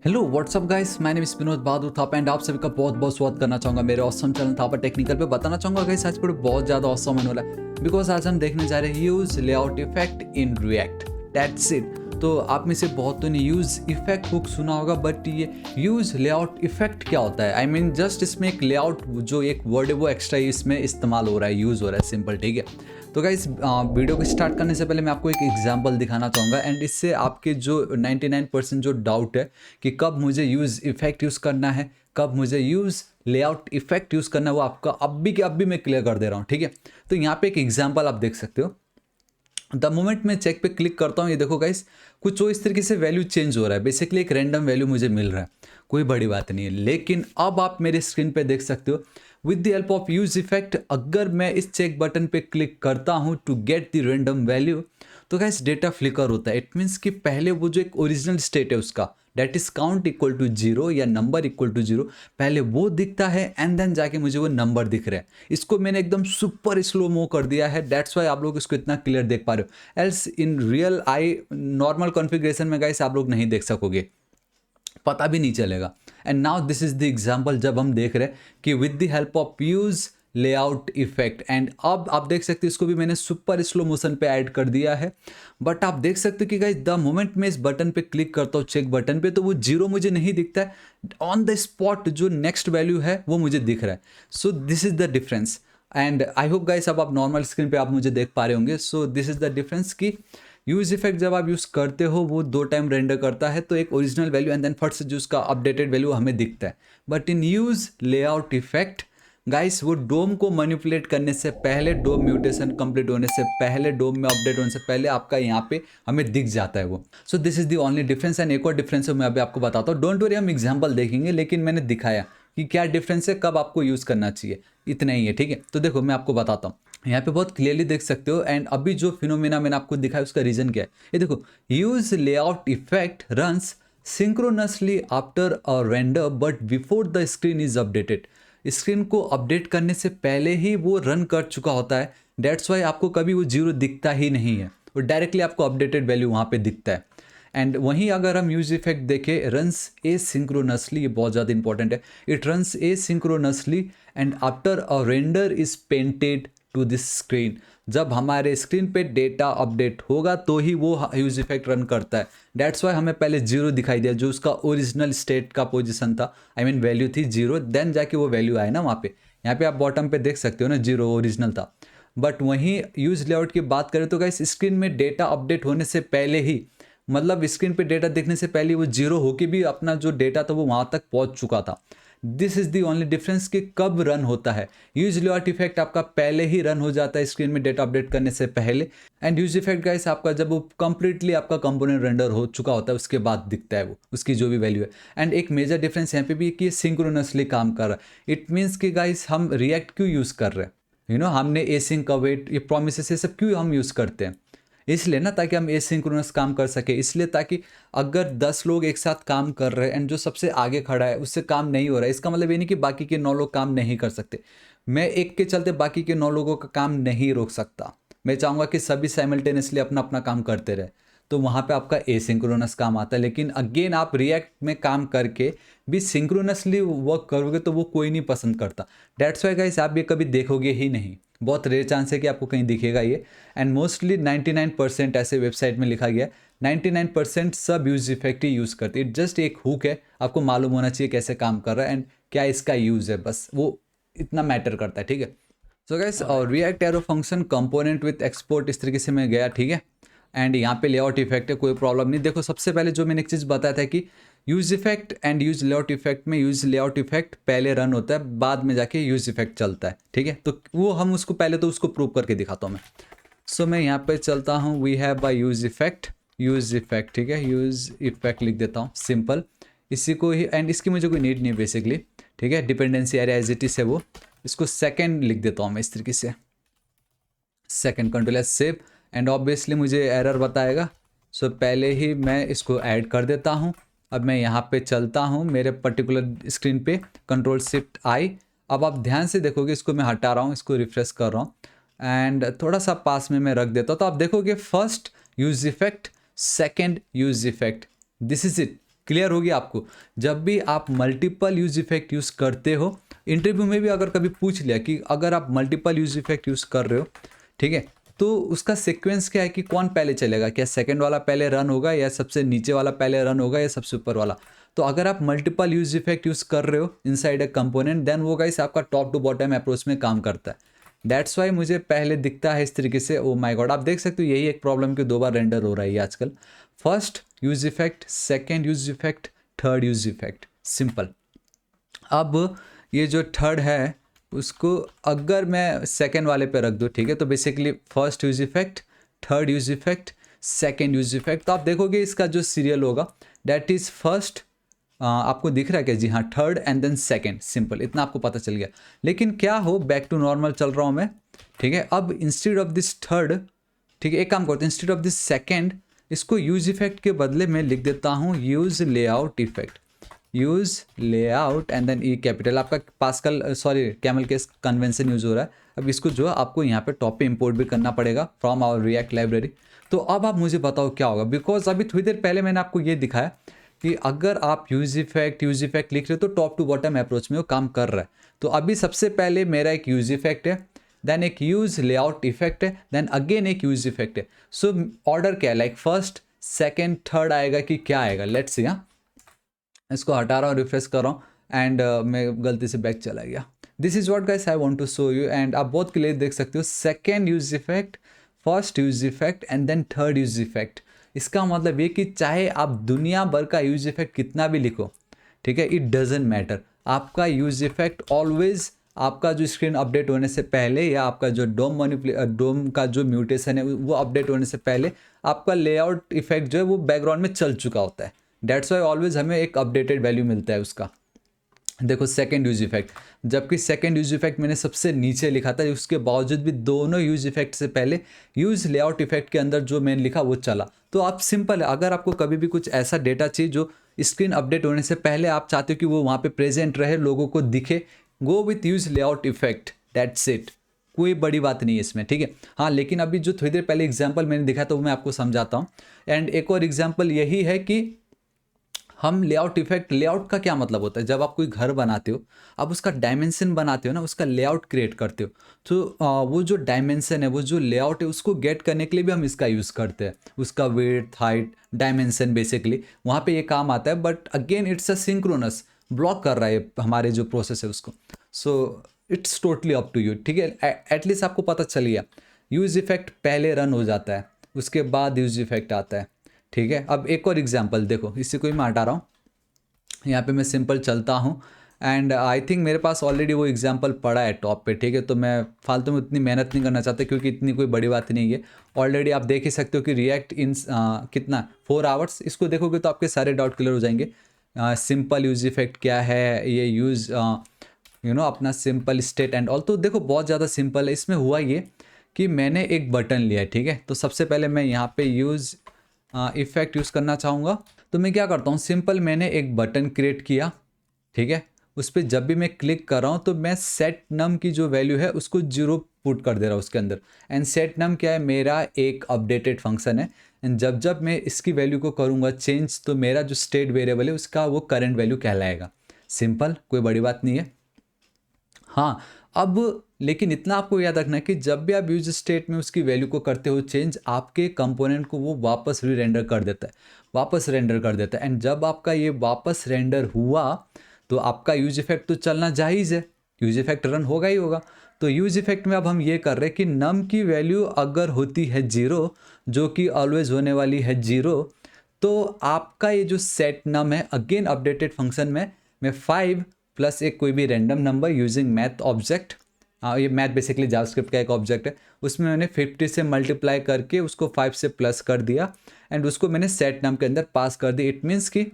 Hello what's up guys, my name is Vinod Bahadur Thapa and आप सभी का बहुत बहुत स्वागत करना चाहूँगा मेरे ऑसम चैनल थापा टेक्निकल पे। बताना चाहूँगा गाइस आज वीडियो बहुत ज़्यादा ऑसम होने वाला है बिकॉज आज हम देखने जा रहे हैं use layout effect in React. That's it. तो आप में से बहुतों ने यूज इफेक्ट हुक सुना होगा, बट ये यूज लेआउट इफेक्ट क्या होता है? आई मीन जस्ट इसमें एक लेआउट जो एक वर्ड है वो एक्स्ट्रा इसमें इस्तेमाल हो रहा है, यूज़ हो रहा है, सिंपल, ठीक है। तो गाइस वीडियो को स्टार्ट करने से पहले मैं आपको एक एग्जांपल दिखाना चाहूँगा एंड इससे आपके जो 99% जो डाउट है कि कब मुझे यूज़ इफेक्ट यूज़ करना है, कब मुझे यूज़ लेआउट इफेक्ट यूज़ करना है, वो आपका अब भी मैं क्लियर कर दे रहा हूँ, ठीक है। तो यहाँ पे एक एग्जाम्पल आप देख सकते हो। द मोमेंट मैं चेक पे क्लिक करता हूँ, ये देखो गाइस कुछ जो इस तरीके से वैल्यू चेंज हो रहा है। बेसिकली एक रैंडम वैल्यू मुझे मिल रहा है, कोई बड़ी बात नहीं है। लेकिन अब आप मेरे स्क्रीन पे देख सकते हो with the help of use effect, अगर मैं इस चेक बटन पे क्लिक करता हूँ to get the random value, तो गाइस डेटा फ्लिकर होता है। इट मीन्स कि पहले वो जो एक ओरिजिनल स्टेट है उसका, that is count equal to zero या नंबर इक्वल टू जीरो, पहले वो दिखता है एंड देन जाके मुझे वो नंबर दिख रहा है। इसको मैंने एकदम सुपर स्लो मो कर दिया है, दैट्स वाई आप लोग इसको इतना क्लियर देख पा रहे हो। Else in real I normal configuration में गाइस आप लोग नहीं देख सकोगे, पता भी नहीं चलेगा। And now this is the example जब हम देख रहे हैं कि with the help of use layout effect, and अब आप देख सकते हो इसको भी मैंने सुपर स्लो मोशन पे ऐड कर दिया है। बट आप देख सकते हो कि गाइस द मोमेंट मैं इस बटन पे क्लिक करता हूँ चेक बटन पे, तो वो जीरो मुझे नहीं दिखता है, ऑन द स्पॉट जो नेक्स्ट वैल्यू है वो मुझे दिख रहा है। So this is the difference and I hope guys अब आप नॉर्मल स्क्रीन पे आप मुझे देख पा रहे होंगे। So this is the difference कि यूज इफेक्ट जब आप यूज़ करते हो वो 2 टाइम रेंडर करता है, तो एक ओरिजिनल वैल्यू एंड देन फट से जो उसका अपडेटेड वैल्यू हमें दिखता है। But in use layout effect guys वो डोम को मैनिपुलेट करने से पहले, डोम म्यूटेशन कंप्लीट होने से पहले, डोम में अपडेट होने से पहले आपका यहाँ पे हमें दिख जाता है वो। So this is the only difference. And एक और डिफरेंस है मैं अभी आपको बताता हूँ, डोंट वरी हम एग्जाम्पल देखेंगे, लेकिन मैंने दिखाया कि क्या डिफरेंस है, कब आपको यूज़ करना चाहिए, इतना ही है, ठीक है। तो देखो मैं आपको बताता हूँ, यहाँ पे बहुत क्लियरली देख सकते हो। एंड अभी जो फिनोमेना मैंने आपको दिखाया उसका रीजन क्या है, ये देखो। Use layout effect runs synchronously after a render but before the screen is updated. Screen को अपडेट करने से पहले ही वो रन कर चुका होता है, डेट्स वाई आपको कभी वो जीरो दिखता ही नहीं है, वो डायरेक्टली आपको अपडेटेड वैल्यू वहाँ पे दिखता है। एंड वहीं अगर हम यूज इफेक्ट देखें, रन्स ए सिंक्रोनसली, ये बहुत ज़्यादा इंपॉर्टेंट है, it runs asynchronously and after a render is painted to this screen. जब हमारे स्क्रीन पे डेटा अपडेट होगा तो ही वो यूज इफेक्ट रन करता है। डेट्स वाई हमें पहले जीरो दिखाई दिया, जो उसका ओरिजिनल स्टेट का पोजीशन था, आई मीन वैल्यू थी जीरो, देन जाके वो वैल्यू आए ना वहाँ पे। यहाँ पे आप बॉटम पे देख सकते हो ना, जीरो ओरिजिनल था। बट वहीं यूज लेआउट की बात करें तो गाइस स्क्रीन में डेटा अपडेट होने से पहले ही, मतलब स्क्रीन पे डेटा देखने से पहले वो जीरो होके भी अपना जो डेटा था वो वहाँ तक पहुँच चुका था। This is the only difference कि कब रन होता है। यूज लेआउट इफेक्ट आपका पहले ही रन हो जाता है स्क्रीन में डेटा अपडेट करने से पहले, एंड यूज इफेक्ट गाइस आपका जब वो कंप्लीटली आपका कंपोनेंट रेंडर हो चुका होता है उसके बाद दिखता है वो, उसकी जो भी वैल्यू है। एंड एक मेजर डिफरेंस यहाँ पे भी है कि ये सिंक्रोनसली काम कर रहा है। इट मीन्स कि गाइस हम रिएक्ट क्यों यूज़ कर रहे हैं, हमने एसिंक अवेट, ये प्रोमिसेस, ये सब क्यों हम यूज़ करते हैं? इसलिए ना, ताकि हम एसिंक्रोनस काम कर सके, इसलिए ताकि अगर 10 लोग एक साथ काम कर रहे हैं एंड जो सबसे आगे खड़ा है उससे काम नहीं हो रहा है, इसका मतलब ये नहीं कि बाकी के 9 लोग काम नहीं कर सकते। मैं एक के चलते बाकी के 9 लोगों का काम नहीं रोक सकता। मैं चाहूँगा कि सभी साइमल्टेनियसली अपना अपना काम करते रहे, तो वहाँ पे आपका एसिंक्रोनस काम आता है। लेकिन अगेन आप रिएक्ट में काम करके भी सिंक्रोनसली वर्क करोगे तो वो कोई नहीं पसंद करता। डेट्स वाई गाइस आप ये कभी देखोगे ही नहीं, बहुत रेयर चांस है कि आपको कहीं दिखेगा ये। एंड मोस्टली 99% ऐसे वेबसाइट में लिखा गया है, 99% सब यूज इफेक्ट ही यूज़ करते हैं। जस्ट एक हुक है, आपको मालूम होना चाहिए कैसे काम कर रहा है एंड क्या इसका यूज़ है, बस वो इतना मैटर करता है, ठीक है। सो गाइस और react arrow function component with export, इस तरीके से मैं गया, ठीक है। एंड यहाँ पे लेआउट इफेक्ट है, कोई प्रॉब्लम नहीं। देखो सबसे पहले जो मैंने एक चीज़ बताया था कि use effect and use layout effect में यूज लेआउट इफेक्ट पहले रन होता है, बाद में जाके यूज इफेक्ट चलता है, ठीक है। तो वो हम उसको पहले तो उसको प्रूव करके दिखाता हूँ मैं। सो मैं यहाँ पे चलता हूँ, we have by use effect, ठीक है। यूज इफेक्ट लिख देता हूँ सिंपल, इसी को ही, एंड इसकी मुझे कोई नीड नहीं है बेसिकली, ठीक है। Dependency area as it is है वो, इसको सेकेंड लिख देता हूँ मैं इस तरीके से, second, control S save. And obviously मुझे एरर बताएगा, सो पहले ही मैं इसको ऐड कर देता हूँ। अब मैं यहाँ पे चलता हूँ मेरे पर्टिकुलर स्क्रीन पे, कंट्रोल शिफ्ट आई। अब आप ध्यान से देखोगे, इसको मैं हटा रहा हूँ, इसको रिफ्रेश कर रहा हूँ एंड थोड़ा सा पास में मैं रख देता हूँ। तो आप देखोगे first use effect, second use effect, this is it. Clear होगी आपको। जब भी आप मल्टीपल यूज इफेक्ट यूज़ करते हो, इंटरव्यू में भी अगर कभी पूछ लिया कि अगर आप मल्टीपल यूज इफेक्ट यूज़ कर रहे हो, ठीक है, तो उसका सीक्वेंस क्या है कि कौन पहले चलेगा, क्या सेकंड वाला पहले रन होगा या सबसे नीचे वाला पहले रन होगा या सबसे ऊपर वाला। तो अगर आप मल्टीपल यूज इफेक्ट यूज़ कर रहे हो इनसाइड ए कंपोनेंट, देन वो गाइस आपका टॉप टू बॉटम अप्रोच में काम करता है। दैट्स वाई मुझे पहले दिखता है इस तरीके से। ओ माय गॉड, आप देख सकते हो यही एक प्रॉब्लम कि 2 बार रेंडर हो रहा है ये आजकल। First use effect, second use effect, third use effect, simple. अब ये जो थर्ड है उसको अगर मैं सेकेंड वाले पे रख दूँ, ठीक है, तो basically first use effect, third use effect, second use effect, तो आप देखोगे इसका जो सीरियल होगा दैट इज फर्स्ट। आपको दिख रहा है क्या? जी हाँ, third and then second, simple, इतना आपको पता चल गया। लेकिन क्या हो, बैक टू नॉर्मल चल रहा हूँ मैं, ठीक है। अब इंस्टेड ऑफ दिस थर्ड, ठीक है, एक काम करते हैं, इंस्टेड ऑफ दिस सेकेंड इसको यूज इफेक्ट के बदले में लिख देता हूँ use layout effect, use layout and then E capital. आपका Pascal sorry camel case convention use हो रहा है। अब इसको जो है आपको यहाँ पे टॉप पे इंपोर्ट भी करना पड़ेगा फ्रॉम आवर रिएक्ट लाइब्रेरी। तो अब आप मुझे बताओ क्या होगा, बिकॉज अभी थोड़ी देर पहले मैंने आपको ये दिखाया कि अगर आप यूज इफेक्ट लिख रहे हो तो टॉप टू बॉटम अप्रोच में वो काम कर रहा है। तो अभी सबसे पहले मेरा एक यूज इफेक्ट है, देन एक यूज लेआउट इफेक्ट है, देन अगेन एक यूज इफेक्ट है। सो ऑर्डर क्या है, लाइक फर्स्ट सेकेंड थर्ड आएगा कि क्या आएगा, लेट्स सी। हाँ, इसको हटा रहा हूँ, रिफ्रेश कर रहा हूँ एंड मैं गलती से बैक चला गया। This is what guys I want to show you and आप बहुत क्लियर देख सकते हो, second use effect, first use effect and then third use effect. इसका मतलब ये कि चाहे आप दुनिया भर का यूज इफेक्ट कितना भी लिखो, ठीक है, इट डजेंट मैटर, आपका यूज इफेक्ट ऑलवेज आपका जो स्क्रीन अपडेट होने से पहले या आपका जो डोम का जो म्यूटेशन है वो अपडेट होने से पहले आपका लेआउट इफेक्ट जो है वो बैकग्राउंड में चल चुका होता है। डेट्स वाई ऑलवेज हमें एक अपडेटेड वैल्यू मिलता है उसका। देखो सेकेंड यूज इफेक्ट, जबकि सेकेंड यूज इफेक्ट मैंने सबसे नीचे लिखा था, उसके बावजूद भी दोनों यूज इफेक्ट से पहले यूज लेआउट इफेक्ट के अंदर जो मैंने लिखा वो चला। तो आप सिंपल है, अगर आपको कभी भी कुछ ऐसा डेटा चाहिए जो स्क्रीन अपडेट होने से पहले आप चाहते हो कि वो वहाँ पे प्रेजेंट रहे, लोगों को दिखे, go with use layout effect, that's it, कोई बड़ी बात नहीं है इसमें, ठीक है। हाँ, लेकिन अभी जो थोड़ी देर पहले एग्जाम्पल मैंने दिखा था वो मैं आपको समझाता हूँ। एंड एक और एग्जाम्पल यही है कि हम लेआउट इफेक्ट, लेआउट का क्या मतलब होता है, जब आप कोई घर बनाते हो, आप उसका डायमेंशन बनाते हो ना, उसका लेआउट क्रिएट करते हो, तो वो जो डायमेंशन है, वो जो लेआउट है, उसको गेट करने के लिए भी हम इसका यूज़ करते हैं, उसका वेट, हाइट, डायमेंशन, बेसिकली वहाँ पे ये काम आता है। But again it's a synchronous, block कर रहा है हमारे जो प्रोसेस है उसको। So it's totally up to you, ठीक है। एटलीस्ट आपको पता चल गया, यूज इफेक्ट पहले रन हो जाता है, उसके बाद यूज इफेक्ट आता है, ठीक है। अब एक और एग्जांपल देखो, इसी को ही मैं हटा रहा हूँ, यहाँ पे मैं सिंपल चलता हूँ एंड आई थिंक मेरे पास ऑलरेडी वो एग्जांपल पड़ा है टॉप पे, ठीक है। तो मैं फालतू में उतनी मेहनत नहीं करना चाहता क्योंकि इतनी कोई बड़ी बात नहीं है। ऑलरेडी आप देख ही सकते हो कि रिएक्ट इन कितना 4 आवर्स, इसको देखोगे तो आपके सारे डाउट क्लियर हो जाएंगे। सिंपल यूज इफेक्ट क्या है, ये यूज़ अपना सिंपल स्टेट एंड ऑल, तो देखो बहुत ज़्यादा सिंपल है। इसमें हुआ ये कि मैंने एक बटन लिया, ठीक है। तो सबसे पहले मैं यहाँ पे यूज़ इफेक्ट यूज़ करना चाहूँगा, तो मैं क्या करता हूँ, सिंपल मैंने एक बटन क्रिएट किया, ठीक है। उस पर जब भी मैं क्लिक कर रहा हूँ तो मैं सेट नम की जो वैल्यू है उसको 0 पुट कर दे रहा हूँ उसके अंदर। एंड सेट नम क्या है, मेरा एक अपडेटेड फंक्शन है। एंड जब जब मैं इसकी वैल्यू को करूँगा चेंज, तो मेरा जो स्टेट वेरिएबल है उसका वो करंट वैल्यू कहलाएगा। सिंपल, कोई बड़ी बात नहीं है। हाँ, अब लेकिन इतना आपको याद रखना है कि जब भी आप यूज स्टेट में उसकी वैल्यू को करते हो चेंज, आपके कंपोनेंट को वो वापस री रेंडर कर देता है, वापस रेंडर कर देता है। एंड जब आपका ये वापस रेंडर हुआ तो आपका यूज इफेक्ट तो चलना जायज़ है, यूज इफेक्ट रन होगा ही होगा। तो यूज इफेक्ट में अब हम ये कर रहे हैं कि नम की वैल्यू अगर होती है 0, जो कि ऑलवेज होने वाली है 0, तो आपका ये जो सेट नम है, अगेन अपडेटेड फंक्शन में मैं 5 प्लस एक कोई भी random number using math object, ये मैथ बेसिकली जावास्क्रिप्ट का एक ऑब्जेक्ट है, उसमें मैंने 50 से मल्टीप्लाई करके उसको 5 से प्लस कर दिया एंड उसको मैंने सेट नम के अंदर पास कर दी। इट मीन्स कि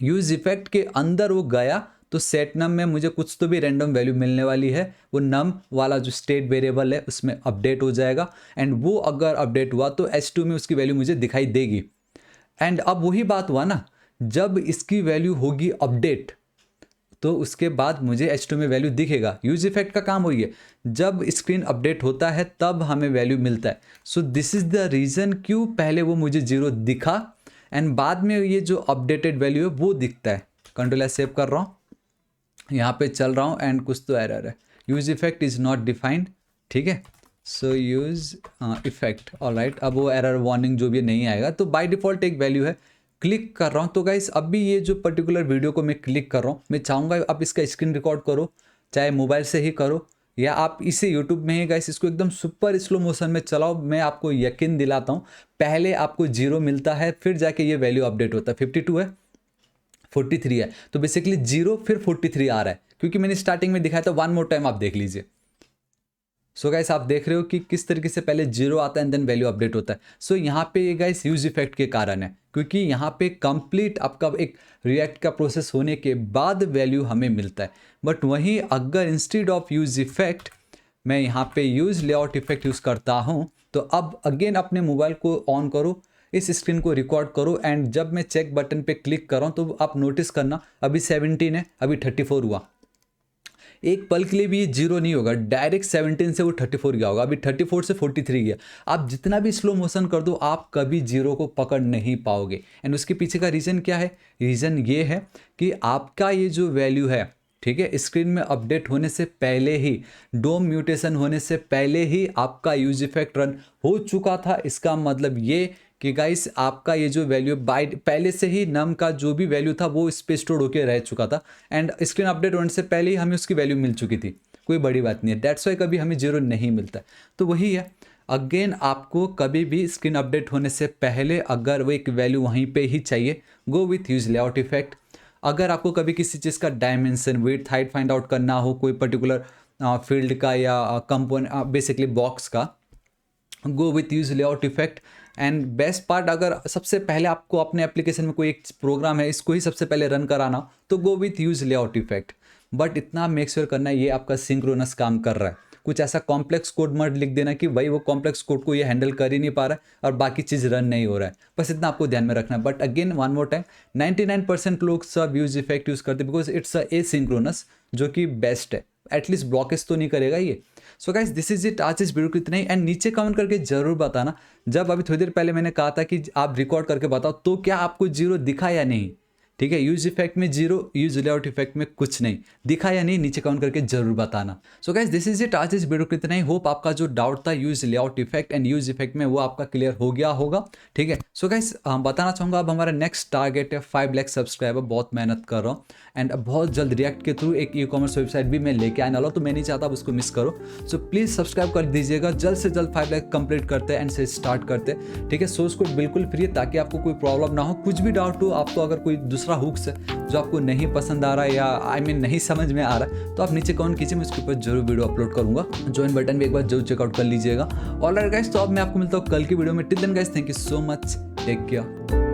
यूज इफेक्ट के अंदर वो गया तो सेट नम में मुझे कुछ तो भी रैंडम वैल्यू मिलने वाली है, वो नम वाला जो स्टेट वेरिएबल है उसमें अपडेट हो जाएगा। एंड वो अगर अपडेट हुआ तो H2 में उसकी वैल्यू मुझे दिखाई देगी। एंड अब वही बात हुआ ना, जब इसकी वैल्यू होगी अपडेट तो उसके बाद मुझे H2 में वैल्यू दिखेगा। यूज इफेक्ट का काम वही है, जब स्क्रीन अपडेट होता है तब हमें वैल्यू मिलता है। So this is the reason क्यों पहले वो मुझे 0 दिखा एंड बाद में ये जो अपडेटेड वैल्यू है वो दिखता है। कंट्रोल एस सेव कर रहा हूँ, यहाँ पे चल रहा हूँ एंड कुछ तो एरर है, use effect is not defined, ठीक है। सो यूज इफेक्ट, ऑलराइट, अब वो एरर वार्निंग जो भी नहीं आएगा, तो बाय डिफ़ॉल्ट एक वैल्यू है। क्लिक कर रहा हूँ, तो गाइस अब भी ये जो पर्टिकुलर वीडियो को मैं क्लिक कर रहा हूँ, मैं चाहूँगा आप इसका स्क्रीन रिकॉर्ड करो, चाहे मोबाइल से ही करो या आप इसे यूट्यूब में ही गाइस इसको एकदम सुपर स्लो मोशन में चलाओ। मैं आपको यकीन दिलाता हूँ, पहले आपको 0 मिलता है, फिर जाके ये वैल्यू अपडेट होता है। 52 है, 43 है, तो बेसिकली 0 फिर 43 आ रहा है, क्योंकि मैंने स्टार्टिंग में दिखाया था। वन मोर टाइम आप देख लीजिए। सो गाइस आप देख रहे हो कि किस तरीके से पहले 0 आता है एंड देन वैल्यू अपडेट होता है। सो यहाँ पे ये गाइस यूज इफेक्ट के कारण है, क्योंकि यहाँ पे कंप्लीट आपका एक रिएक्ट का प्रोसेस होने के बाद वैल्यू हमें मिलता है। बट वहीं अगर इंस्टेड ऑफ यूज इफेक्ट मैं यहाँ पे यूज लेआउट इफेक्ट यूज़ करता हूँ, तो अब अगेन अपने मोबाइल को ऑन करो, इस स्क्रीन को रिकॉर्ड करो एंड जब मैं चेक बटन पे क्लिक कर रहा हूँ तो आप नोटिस करना अभी 17 है, अभी 34 हुआ। एक पल के लिए भी ये 0 नहीं होगा, डायरेक्ट 17 से वो 34 गया होगा, अभी 34 से 43 गया। आप जितना भी स्लो मोशन कर दो, आप कभी 0 को पकड़ नहीं पाओगे। एंड उसके पीछे का रीज़न क्या है? रीज़न ये है कि आपका ये जो वैल्यू है, ठीक है, स्क्रीन में अपडेट होने से पहले ही, डोम म्यूटेशन होने से पहले ही आपका यूज इफेक्ट रन हो चुका था। इसका मतलब ये कि गाइस आपका ये जो वैल्यू बाय पहले से ही नम का जो भी वैल्यू था वो इस पे स्टोर होकर रह चुका था एंड स्क्रीन अपडेट होने से पहले ही हमें उसकी वैल्यू मिल चुकी थी। कोई बड़ी बात नहीं है, दैट्स वाई कभी हमें 0 नहीं मिलता। तो वही है, अगेन आपको कभी भी स्क्रीन अपडेट होने से पहले अगर वो एक वैल्यू वहीं पे ही चाहिए, go with use layout effect. अगर आपको कभी किसी चीज़ का dimension, width, height find out करना हो, कोई पर्टिकुलर फील्ड का या कंपोनेंट, बेसिकली बॉक्स का, go with use layout effect. And best part, अगर सबसे पहले आपको अपने एप्लीकेशन में कोई एक प्रोग्राम है, इसको ही सबसे पहले रन कराना, तो go with use layout effect. But इतना मेक श्योर करना है ये आपका सिंक्रोनस काम कर रहा है। कुछ ऐसा कॉम्प्लेक्स कोड मत लिख देना कि भाई वो कॉम्प्लेक्स कोड को ये हैंडल कर ही नहीं पा रहा है और बाकी चीज़ रन नहीं हो रहा है। बस इतना आपको ध्यान में रखना है। But again one more time, 99% लोग सब यूज इफेक्ट यूज़ करते बिकॉज इट्स ए सिंक्रोनस, जो कि बेस्ट है। एटलीस्ट ब्लॉकेज तो नहीं करेगा ये। So guys this is it, आज इस वीडियो को इतना ही। एंड नीचे कमेंट करके जरूर बताना, जब अभी थोड़ी देर पहले मैंने कहा था कि आप रिकॉर्ड करके बताओ, तो क्या आपको 0 दिखा या नहीं? ठीक है, यूज इफेक्ट में 0, यूज लेआउट इफेक्ट में कुछ नहीं दिखा या नहीं, नीचे कमेंट करके जरूर बताना। So guys this is it, आज इस वीडियो को इतना ही। होप आपका जो डाउट था use layout effect and use effect में, वो आपका क्लियर हो गया होगा। ठीक है, सो गाइस बताना चाहूँगा, अब हमारा नेक्स्ट टारगेट है 5 लाख सब्सक्राइबर। बहुत मेहनत कर रहा हूँ एंड बहुत जल्द रिएक्ट के थ्रू एक ई-कॉमर्स वेबसाइट भी मैं लेके आने वाला हूँ, तो मैं नहीं चाहता आप उसको मिस करो। सो प्लीज़ सब्सक्राइब कर दीजिएगा। जल्द से जल्द 5 लाख कंप्लीट करते हैं एंड से स्टार्ट करते हैं। ठीक है, सोर्स कोड बिल्कुल फ्री है, ताकि आपको कोई प्रॉब्लम ना हो। कुछ भी डाउट हो आपको, अगर कोई दूसरा हुक्स है जो आपको नहीं पसंद आ रहा है या नहीं समझ में आ रहा है, तो आप नीचे कमेंट कीजिए, मैं उसके ऊपर जरूर वीडियो अपलोड करूंगा। ज्वाइन बटन भी एक बार जरूर चेकआउट कर लीजिएगा। ऑलराइट गाइस, तो अब मैं आपको मिलता हूँ कल की वीडियो में। Till then guys, thank you so much, take care.